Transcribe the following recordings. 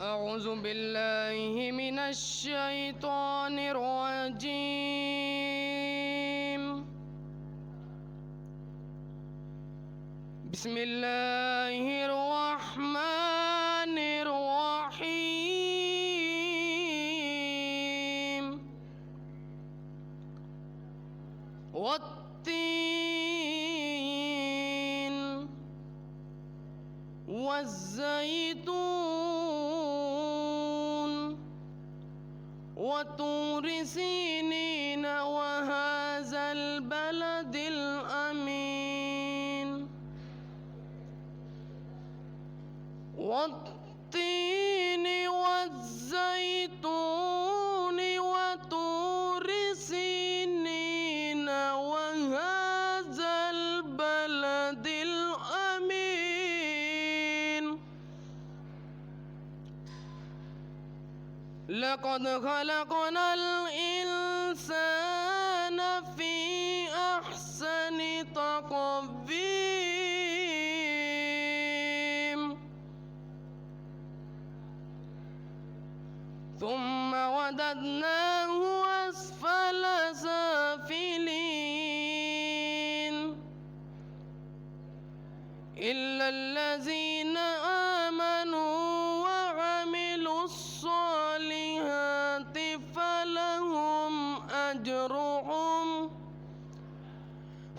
أعوذ بالله من الشيطان الرجيم. بسم الله الرحمن الرحيم. والتين والزيتون وطور سينين وهذا البلد الأمين. والتين والزيتون وطور سينين وهذا البلد الأمين. لقد خلقنا الإنسان في أحسن تقويم. ثم وددناه أسفل سافلين إلا الذين آمنوا وعملوا الصالحات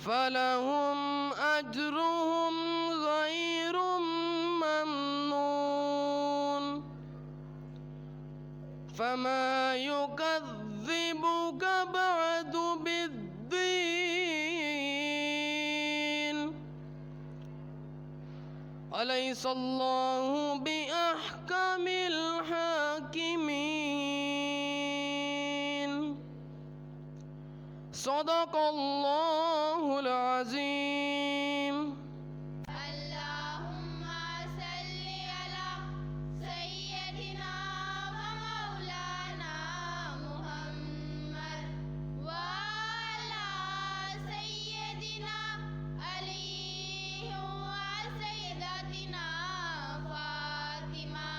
فلهم أجرهم غير ممنون. فما يكذبك بعد بالدين. أليس الله بأحكم الحاكمين. صدق الله العظيم. اللهم صل على سيدنا ومولانا محمد وعلى سيدنا علي وسيدتنا فاطمة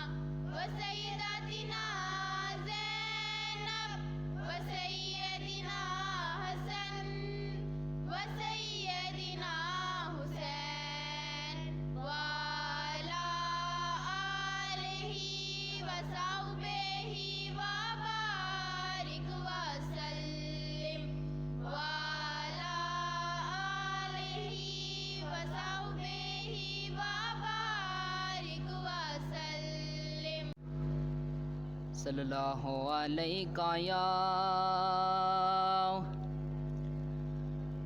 وسيدتنا زينب وسيدنا حسن وسيدنا حسين وعلى آله وصحبه وبارك وسلم وعلى آله وصحبه وبارك وسلم. صلی اللہ علیہ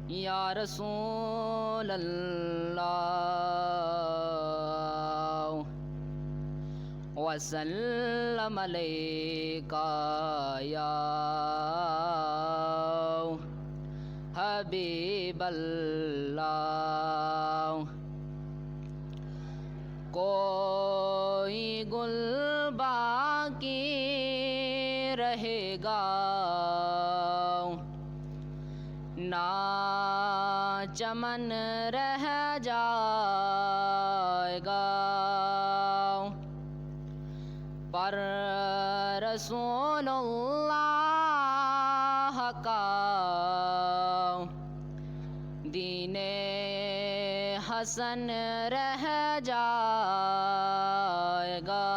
یا رسول اللہ وسلم علیک یا حبیب اللہ. کوئی گل باقی رہے گا نہ چمن رہ جائے گا، پر رسول اللہ کا دین حسن رہ جائے گا.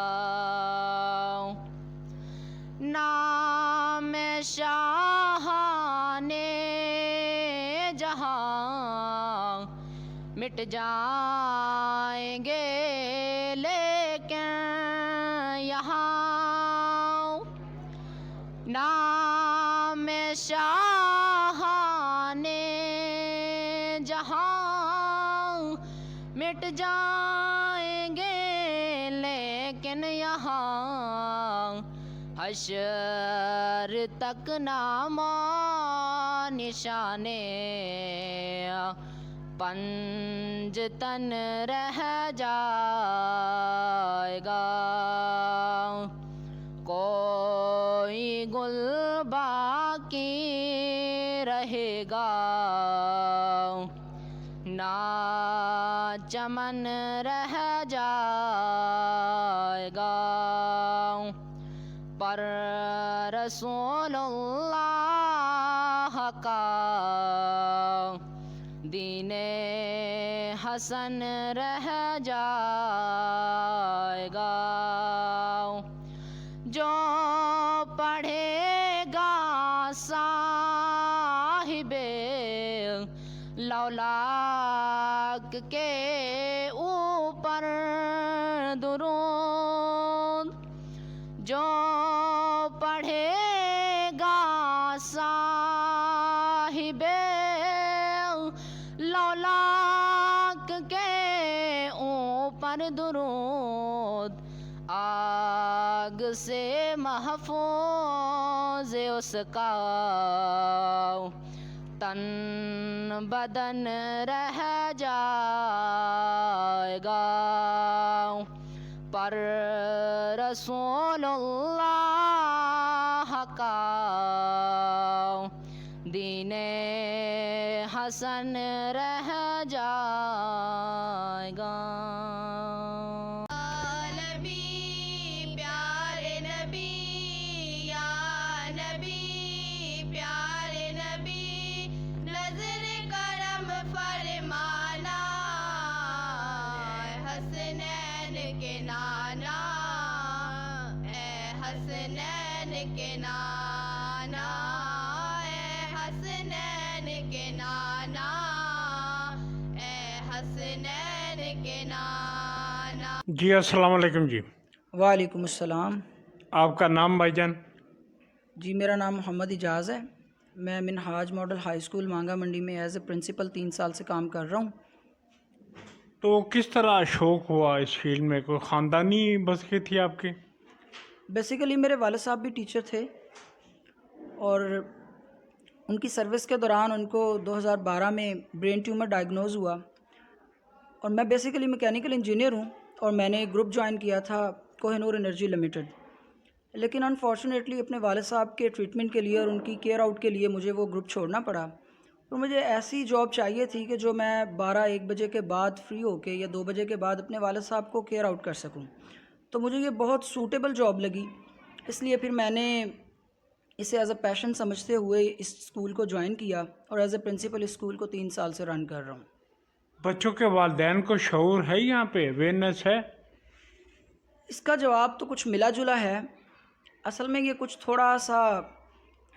نام شاہان جہاں مٹ جائیں گے لیکن یہاں نام شاہان جہاں مٹ جائیں گے لیکن یہاں حشر تک نام نشانے پنج تن رہ جائے گا. کوئی گل باقی رہے گا نہ چمن رہ جائے گا. رسول اللہ کا دین حسن رہ جائے گا. جو پڑھے گا صاحب لولاک کے اوپر درود، جو پڑھے گا صاحب لولاک کے اوپر درود، آگ سے محفوظ اس کا تن بدن رہ جائے گا. پر رسول اللہ کا دین حسن رہ جائے گا. نبی پیارے نبی، یا نبی پیارے نبی، نظر کرم فرمانا، حسنین کے نانا، اے حسنین کے نانا، اے حسنین کے نانا، اے حسنین کے نانا. جی السلام علیکم. جی وعلیکم السلام. آپ کا نام بھائی جان؟ جی میرا نام محمد اجاز ہے. میں منہاج ماڈل ہائی اسکول مانگا منڈی میں ایز اے پرنسپل 3 سال سے کام کر رہا ہوں. تو کس طرح شوق ہوا اس فیلڈ میں؟ کوئی خاندانی بسکے تھی آپ کے؟ بیسیکلی میرے والد صاحب بھی ٹیچر تھے، اور ان کی سروس کے دوران ان کو 2012 میں برین ٹیومر ڈائگنوز ہوا، اور میں بیسیکلی میکینیکل انجینئر ہوں، اور میں نے گروپ جوائن کیا تھا کوہ نور انرجی لمیٹڈ. لیکن انفارچونیٹلی اپنے والد صاحب کے ٹریٹمنٹ کے لیے اور ان کی کیئر آؤٹ کے لیے مجھے وہ گروپ چھوڑنا پڑا. اور مجھے ایسی جاب چاہیے تھی کہ جو میں 12-1 بجے کے بعد فری ہو کے یا 2 بجے کے بعد اپنے والد صاحب کو کیئر آؤٹ کر سکوں. تو مجھے یہ بہت سوٹیبل جاب لگی، اس لیے پھر میں نے اسے ایز اے پیشن سمجھتے ہوئے اس اسکول کو جوائن کیا، اور ایز اے پرنسپل اس اسکول کو 3 سال سے رن کر رہا ہوں. بچوں کے والدین کو شعور ہے یہاں پہ، اویئرنیس ہے؟ اس کا جواب تو کچھ ملا جلا ہے. اصل میں یہ کچھ تھوڑا سا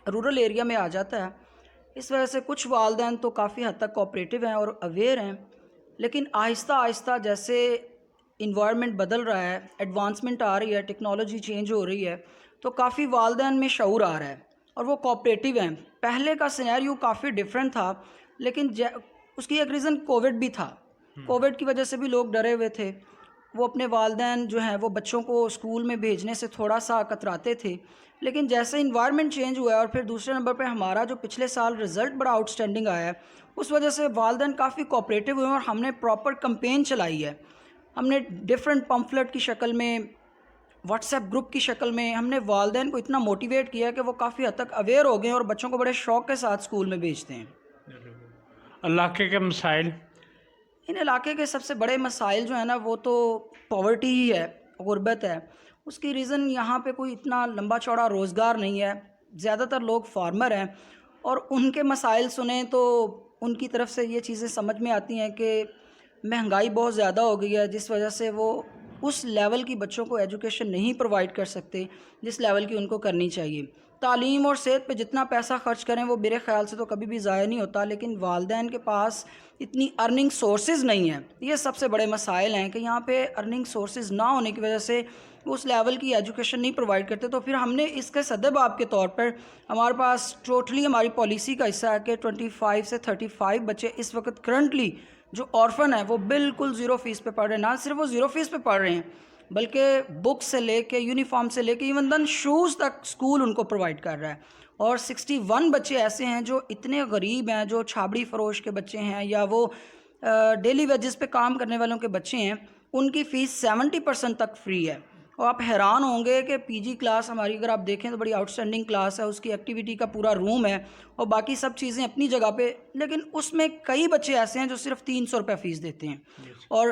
رورل ایریا میں آ جاتا ہے، اس وجہ سے کچھ والدین تو کافی حد تک کوآپریٹیو ہیں اور اویئر ہیں، لیکن آہستہ آہستہ جیسے انوائرمنٹ بدل رہا ہے، ایڈوانسمنٹ آ رہی ہے، ٹیکنالوجی چینج ہو رہی ہے، تو کافی والدین میں شعور آ رہا ہے اور وہ کوآپریٹیو ہیں. پہلے کا سینیریو کافی ڈیفرنٹ تھا، لیکن اس کی ایک ریزن کووڈ بھی تھا. کووڈ کی وجہ سے بھی لوگ ڈرے ہوئے تھے، وہ اپنے والدین جو ہیں وہ بچوں کو اسکول میں بھیجنے سے تھوڑا سا کتراتے تھے. لیکن جیسے انوائرمنٹ چینج ہوا ہے، اور پھر دوسرے نمبر پہ ہمارا جو پچھلے سال رزلٹ بڑا آؤٹ اسٹینڈنگ آیا ہے، اس وجہ سے والدین کافی کوآپریٹیو ہوئے ہیں، اور ہم نے پراپر کمپین چلائی ہے. ہم نے ڈفرینٹ پمفلٹ کی شکل میں، واٹس ایپ گروپ کی شکل میں ہم نے والدین کو اتنا موٹیویٹ کیا کہ وہ کافی حد تک اویئر ہو گئے ہیں اور بچوں کو بڑے شوق کے ساتھ اسکول میں بھیجتے ہیں. علاقے کے مسائل؟ ان علاقے کے سب سے بڑے مسائل جو ہیں نا، وہ تو پاورٹی ہی ہے، غربت ہے. اس کی ریزن یہاں پہ کوئی اتنا لمبا چوڑا روزگار نہیں ہے، زیادہ تر لوگ فارمر ہیں، اور ان کے مسائل سنیں تو ان کی طرف سے یہ چیزیں سمجھ میں آتی ہیں کہ مہنگائی بہت زیادہ ہو گئی ہے، جس وجہ سے وہ اس لیول کی بچوں کو ایجوکیشن نہیں پرووائڈ کر سکتے جس لیول کی ان کو کرنی چاہیے. تعلیم اور صحت پہ جتنا پیسہ خرچ کریں وہ میرے خیال سے تو کبھی بھی ضائع نہیں ہوتا، لیکن والدین کے پاس اتنی ارننگ سورسز نہیں ہیں. یہ سب سے بڑے مسائل ہیں کہ یہاں پہ ارننگ سورسز نہ ہونے کی وجہ سے وہ اس لیول کی ایجوکیشن نہیں پرووائڈ کرتے. تو پھر ہم نے اس کے سدباب کے طور پر ہمارے پاس ٹوٹلی ہماری پالیسی کا حصہ ہے کہ 25 سے 35 بچے اس وقت کرنٹلی جو آرفن ہیں وہ بالکل 0 فیس پہ پڑھ رہے ہیں. نہ صرف وہ 0 فیس پہ پڑھ رہے ہیں بلکہ بک سے لے کے یونیفارم سے لے کے ایون دن شوز تک اسکول ان کو پرووائڈ کر رہا ہے. اور 61 بچے ایسے ہیں جو اتنے غریب ہیں، جو چھابڑی فروش کے بچے ہیں یا وہ ڈیلی ویجز پہ کام کرنے والوں کے بچے ہیں، ان کی فیس 70% تک فری ہے. اور آپ حیران ہوں گے کہ پی جی کلاس ہماری اگر آپ دیکھیں تو بڑی آؤٹ اسٹینڈنگ کلاس ہے، اس کی ایکٹیویٹی کا پورا روم ہے اور باقی سب چیزیں اپنی جگہ پہ، لیکن اس میں کئی بچے ایسے ہیں جو صرف 300 روپے فیس دیتے ہیں. اور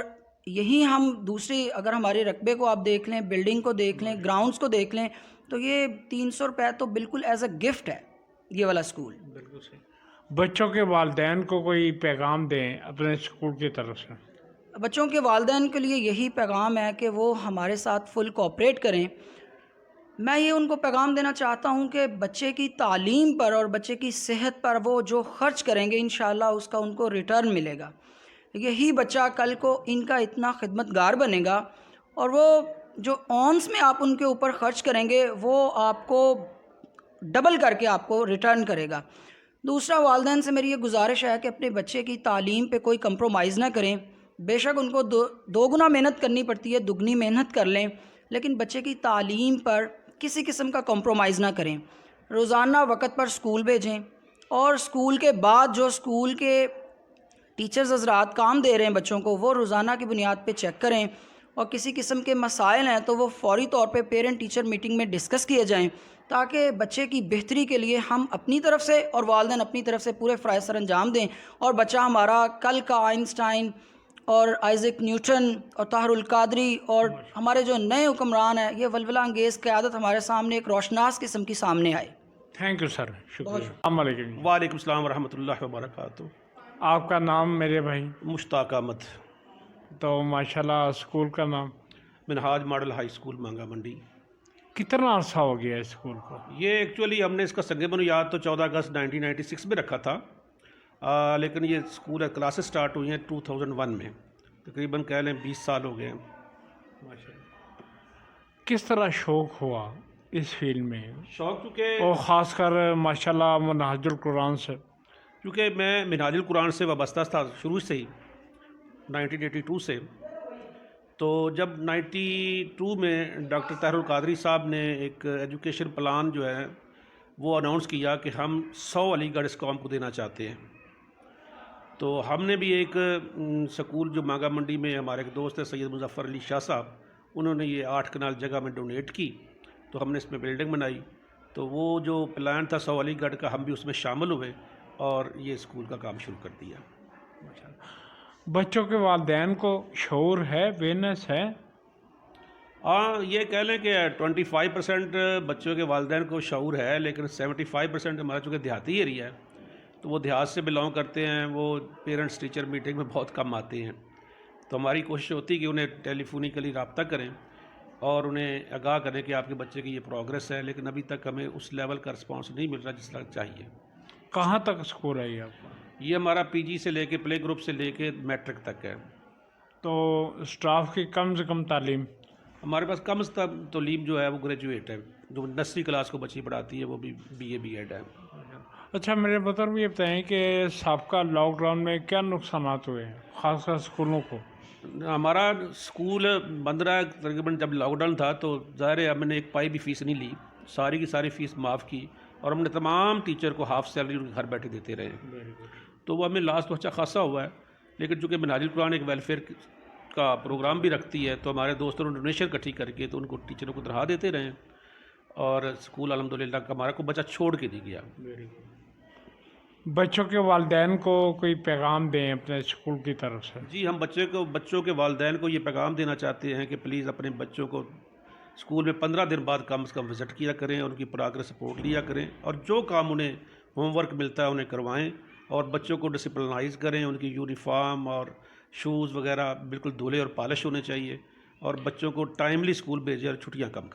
یہی ہم دوسری اگر ہمارے رقبے کو آپ دیکھ لیں، بلڈنگ کو دیکھ لیں، گراؤنڈز کو دیکھ لیں، تو یہ 300 روپے تو بالکل ایز اے گفٹ ہے یہ والا اسکول. بالکل صحیح. بچوں کے والدین کو کوئی پیغام دیں اپنے اسکول کی طرف سے. بچوں کے والدین کے لیے یہی پیغام ہے کہ وہ ہمارے ساتھ فل کوآپریٹ کریں. میں یہ ان کو پیغام دینا چاہتا ہوں کہ بچے کی تعلیم پر اور بچے کی صحت پر وہ جو خرچ کریں گے انشاءاللہ اس کا ان کو ریٹرن ملے گا. یہی بچہ کل کو ان کا اتنا خدمت گار بنے گا اور وہ جو اونس میں آپ ان کے اوپر خرچ کریں گے وہ آپ کو ڈبل کر کے آپ کو ریٹرن کرے گا. دوسرا، والدین سے میری یہ گزارش ہے کہ اپنے بچے کی تعلیم پہ کوئی کمپرومائز نہ کریں. بے شک ان کو دو گنا محنت کرنی پڑتی ہے، دگنی محنت کر لیں، لیکن بچے کی تعلیم پر کسی قسم کا کمپرومائز نہ کریں. روزانہ وقت پر اسکول بھیجیں اور اسکول کے بعد جو اسکول کے ٹیچرز حضرات کام دے رہے ہیں بچوں کو وہ روزانہ کی بنیاد پہ چیک کریں، اور کسی قسم کے مسائل ہیں تو وہ فوری طور پہ پیرنٹ ٹیچر میٹنگ میں ڈسکس کیے جائیں تاکہ بچے کی بہتری کے لیے ہم اپنی طرف سے اور والدین اپنی طرف سے پورے فرائض سر انجام دیں اور بچہ ہمارا کل کا آئنسٹائن اور آئزک نیوٹن اور طاہر القادری اور ہمارے جو نئے حکمران ہیں یہ ولولہ انگیز قیادت ہمارے سامنے ایک روشناس قسم کی سامنے آئے. تھینک یو سر، شکریہ. السلام علیکم. وعلیکم السلام ورحمۃ اللہ وبرکاتہ. آپ کا نام میرے بھائی؟ مشتاق احمد. تو ماشاءاللہ اسکول کا نام؟ منہاج ماڈل ہائی اسکول مانگا منڈی. کتنا عرصہ ہو گیا اسکول کو؟ یہ ایکچولی ہم نے اس کا سنگ بنیاد تو 14 اگست 1996 میں رکھا تھا، لیکن یہ اسکول کلاسز سٹارٹ ہوئی ہیں 2001 میں، تقریباً کہہ لیں 20 سال ہو گئے ہیں. کس طرح شوق ہوا اس فیلڈ میں؟ شوق چونکہ اور خاص کر ماشاءاللہ منہاج القرآن سے؟ کیونکہ میں منہاج القرآن سے وابستہ تھا شروع سے ہی 1982 سے. تو جب 92 میں ڈاکٹر طاہر القادری صاحب نے ایک ایجوکیشن پلان جو ہے وہ اناؤنس کیا کہ ہم 100 علی گڑھ اس قوم کو دینا چاہتے ہیں، تو ہم نے بھی ایک سکول جو مانگا منڈی میں ہمارے ایک دوست ہے سید مظفر علی شاہ صاحب، انہوں نے یہ 8 کنال جگہ میں ڈونیٹ کی، تو ہم نے اس میں بلڈنگ بنائی. تو وہ جو پلان تھا 100 علی گڑھ کا ہم بھی اس میں شامل ہوئے اور یہ اسکول کا کام شروع کر دیا. بچوں کے والدین کو شعور ہے، اویئرنیس ہے؟ ہاں، یہ کہہ لیں کہ 25% بچوں کے والدین کو شعور ہے، لیکن 75% ہمارا چونکہ دیہاتی ایریا ہے تو وہ دیہات سے بلانگ کرتے ہیں، وہ پیرنٹس ٹیچر میٹنگ میں بہت کم آتے ہیں. تو ہماری کوشش ہوتی ہے کہ انہیں ٹیلی فونیکلی رابطہ کریں اور انہیں آگاہ کریں کہ آپ کے بچے کی یہ پروگرس ہے، لیکن ابھی تک ہمیں اس لیول کا رسپانس نہیں مل رہا جس طرح چاہیے. کہاں تک اسکول ہے یہ آپ کا؟ یہ ہمارا پی جی سے لے کے پلے گروپ سے لے کے میٹرک تک ہے. تو اسٹاف کی کم سے کم تعلیم؟ ہمارے پاس کم از کم تعلیم جو ہے وہ گریجویٹ ہے، جو نرسری کلاس کو بچی پڑھاتی ہے وہ بھی BA BEd ہے. اچھا، میرے بطور یہ بتائیں کہ سابقہ لاک ڈاؤن میں کیا نقصانات ہوئے ہیں خاص کر اسکولوں کو؟ ہمارا اسکول بند رہا ہے تقریباً. جب لاک ڈاؤن تھا تو ظاہر ہے ہم نے ایک پائی بھی فیس نہیں لی، ساری کی ساری فیس معاف کی اور ہم نے تمام ٹیچر کو ہاف سیلری ان کے گھر بیٹھے دیتے رہے. تو وہ ہمیں لاس تو اچھا خاصا ہوا ہے، لیکن چونکہ منہاج القرآن ایک ویلفیئر کا پروگرام بھی رکھتی ہے تو ہمارے دوستوں نے ڈونیشن اکٹھی کر کے تو ان کو ٹیچروں کو تنخواہ دیتے رہے اور اسکول الحمدللہ ہمارا کو بچہ چھوڑ کے نہیں گیا. بچوں کے والدین کو کوئی پیغام دیں اپنے اسکول کی طرف سے؟ جی، ہم بچوں کے والدین کو یہ پیغام دینا چاہتے ہیں کہ پلیز اپنے بچوں کو اسکول میں 15 دن بعد کم از کم وزٹ کیا کریں، ان کی پروگرس رپورٹ لیا کریں اور جو کام انہیں ہوم ورک ملتا ہے انہیں کروائیں اور بچوں کو ڈسپلنائز کریں. ان کی یونیفارم اور شوز وغیرہ بالکل دھلے اور پالش ہونے چاہیے اور بچوں کو ٹائملی اسکول بھیجیں اور چھٹیاں کم کریں.